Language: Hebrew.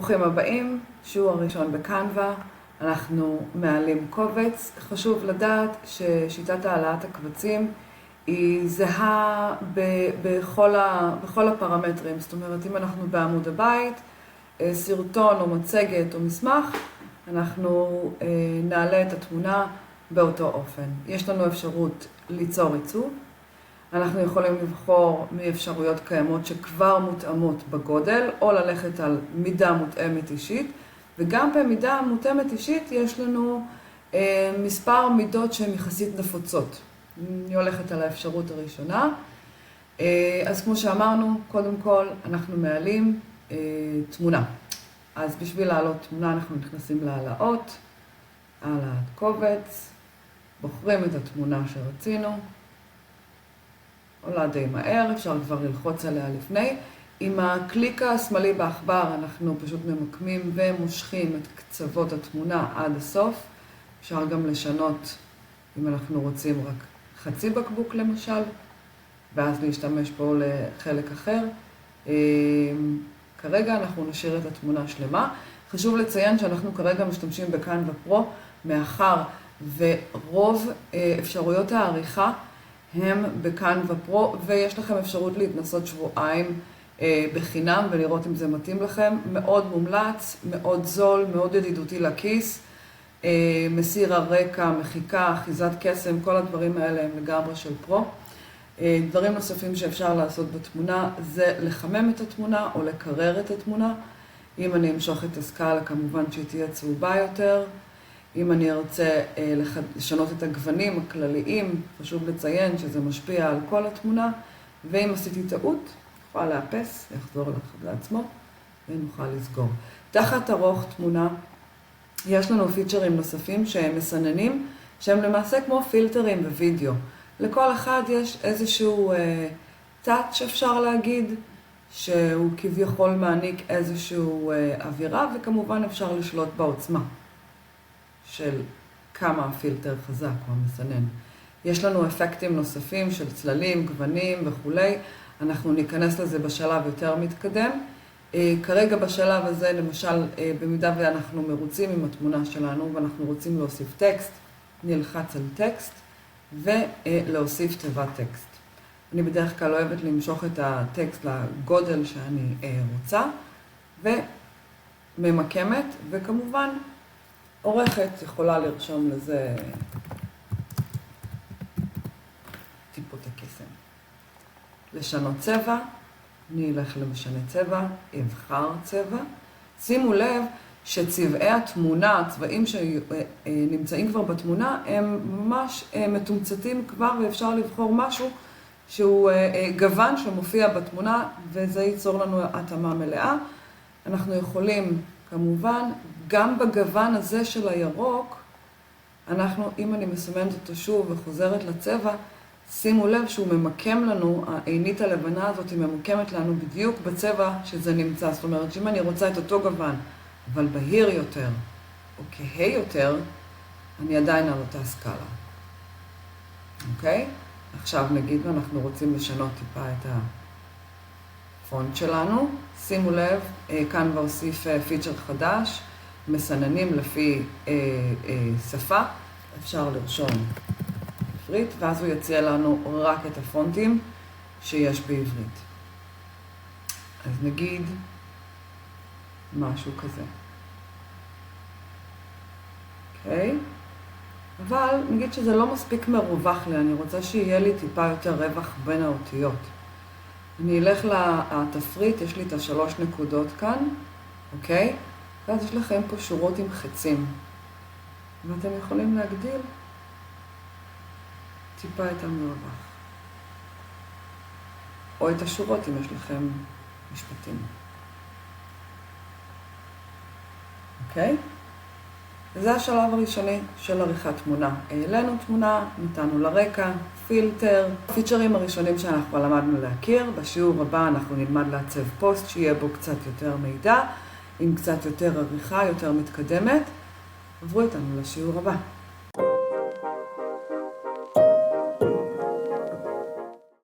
ברוכים הבאים, שיעור הראשון בקנווה. אנחנו מעלים קובץ. חשוב לדעת ששיטת העלאת הקבצים היא זהה בכל הפרמטרים. זאת אומרת, אם אנחנו בעמוד הבית, סרטון או מצגת או מסמך, אנחנו נעלה את התמונה באותו אופן. יש לנו אפשרות ליצור עיצוב. אנחנו יכולים לבחור מאפשרויות קיימות שכבר מותאמות בגודל, או ללכת על מידה מותאמת אישית, וגם במידה מותאמת אישית יש לנו מספר מידות שהן יחסית נפוצות. אני הולכת על האפשרות הראשונה. אז כמו שאמרנו, קודם כל אנחנו מעלים תמונה. אז בשביל להעלות תמונה אנחנו נכנסים להעלאות, העלאת קובץ, בוחרים את התמונה שרצינו, עולה די מהר, אפשר כבר ללחוץ עליה לפני. עם הקליק השמאלי בעכבר אנחנו פשוט ממקמים ומושכים את קצוות התמונה עד הסוף. אפשר גם לשנות אם אנחנו רוצים רק חצי בקבוק למשל, ואז להשתמש פה לחלק אחר. כרגע אנחנו נשאיר את התמונה שלמה. חשוב לציין שאנחנו כרגע משתמשים בקנווה פרו, מאחר ורוב אפשרויות העריכה הם בקנווה פרו, ויש לכם אפשרות להתנסות שבועיים בחינם ולראות אם זה מתאים לכם. מאוד מומלץ, מאוד זול, מאוד ידידותי לכיס, מסיר הרקע, מחיקה, אחיזת קסם, כל הדברים האלה הם לגמרי של פרו. דברים נוספים שאפשר לעשות בתמונה זה לחמם את התמונה או לקרר את התמונה. אם אני אמשוך את הסקאלה, כמובן שהיא תהיה צהובה יותר. אם אני ארצה לשנות את הגוונים הכלליים, חשוב לציין שזה משפיע על כל התמונה. ואם עשיתי טעות, נוכל לאפס, יחזור לעצמו, ונוכל לסגור. תחת ארוך תמונה, יש לנו פיצ'רים נוספים שהם מסננים, שהם למעשה כמו פילטרים בווידאו. לכל אחד יש איזשהו טאץ' אפשר להגיד, שהוא כביכול מעניק איזשהו אווירה, וכמובן אפשר לשלוט בעוצמה של כמה הפילטר חזק או המסנן. יש לנו אפקטים נוספים של צללים, גוונים וכולי. אנחנו ניכנס לזה בשלב יותר מתקדם. כרגע בשלב הזה, למשל, במידה ואנחנו מרוצים עם התמונה שלנו ואנחנו רוצים להוסיף טקסט, נלחץ על טקסט ולהוסיף תיבת טקסט. אני בדרך כלל אוהבת למשוך את הטקסט לגודל שאני רוצה וממקמת, וכמובן עורכת יכולה לרשום לזה טיפות הקסם. לשנות צבע, אני אלך למשנה צבע, אבחר צבע. שימו לב שצבעי התמונה, הצבעים שנמצאים כבר בתמונה, הם ממש מתומצתים כבר, ואפשר לבחור משהו שהוא גוון שמופיע בתמונה, וזה ייצור לנו התאמה מלאה. אנחנו יכולים, כמובן, גם בגוון הזה של הירוק, אם אני מסמנת אותו שוב וחוזרת לצבע, שימו לב שהוא ממקם לנו, העינית הלבנה הזאת היא ממוקמת לנו בדיוק בצבע שזה נמצא. זאת אומרת, שאם אני רוצה את אותו גוון, אבל בהיר יותר או כהה יותר, אני עדיין על אותה סקאלה. אוקיי? עכשיו נגיד אנחנו רוצים לשנות טיפה את הפונט שלנו. שימו לב, כאן והוסיף פיצ'ר חדש, מסננים לפי שפה. אפשר לרשום עברית, ואז הוא יציע לנו רק את הפונטים שיש בעברית. אז נגיד משהו כזה. אוקיי? אבל נגיד שזה לא מספיק מרווח לי, אני רוצה שיהיה לי טיפה יותר רווח בין האותיות. אני אלך לתפריט, יש לי את 3 נקודות כאן, אוקיי? ואז יש לכם פה שורות עם חצים. ואתם יכולים להגדיל טיפה את המרווח. או את השורות אם יש לכם משפטים. אוקיי? וזה השלב הראשוני של עריכת תמונה. העלינו תמונה, נתנו לרקע, פילטר, פיצ'רים הראשונים שאנחנו למדנו להכיר. בשיעור הבא אנחנו נלמד לעצב פוסט שיהיה בו קצת יותר מידע, עם קצת יותר עריכה, יותר מתקדמת. עברו איתנו לשיעור הבא.